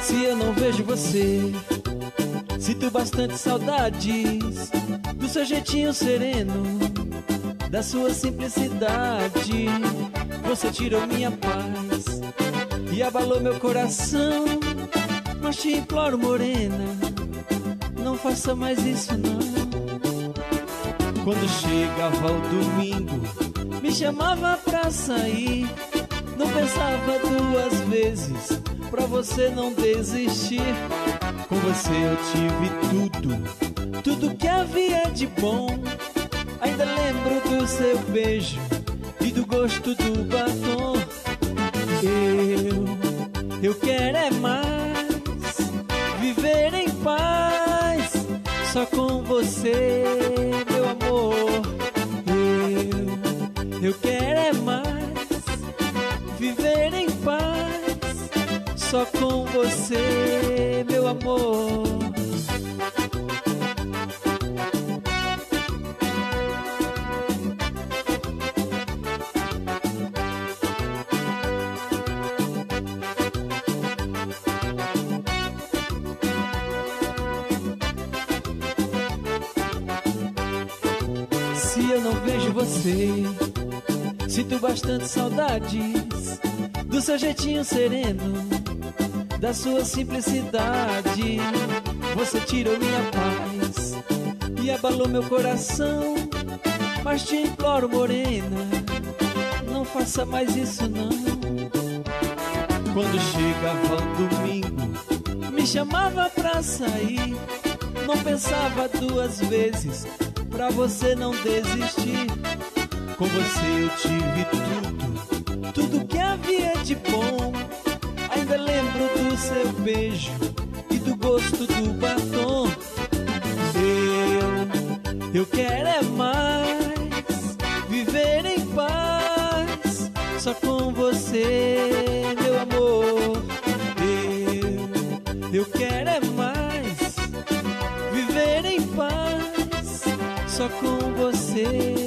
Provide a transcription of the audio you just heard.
Se eu não vejo você, sinto bastante saudades do seu jeitinho sereno, da sua simplicidade. Você tirou minha paz e abalou meu coração, mas te imploro, morena, não faça mais isso não. Quando chegava o domingo, me chamava pra sair, não pensava duas vezes pra você não desistir. Com você eu tive tudo, tudo que havia de bom. Ainda lembro do seu beijo e do gosto do batom. Eu quero é mais, viver em paz, só com você, meu amor. Eu quero é mais, viver em paz, só com você, meu amor. Se eu não vejo você, sinto bastante saudades do seu jeitinho sereno, da sua simplicidade. Você tirou minha paz e abalou meu coração, mas te imploro, morena, não faça mais isso não. Quando chegava o domingo, me chamava pra sair, não pensava duas vezes pra você não desistir. Com você eu tive tudo, tudo que havia de bom. Ainda lembro do seu beijo e do gosto do batom. Eu quero é mais, viver em paz, só com você, meu amor. Eu quero é mais, viver em paz, só com você.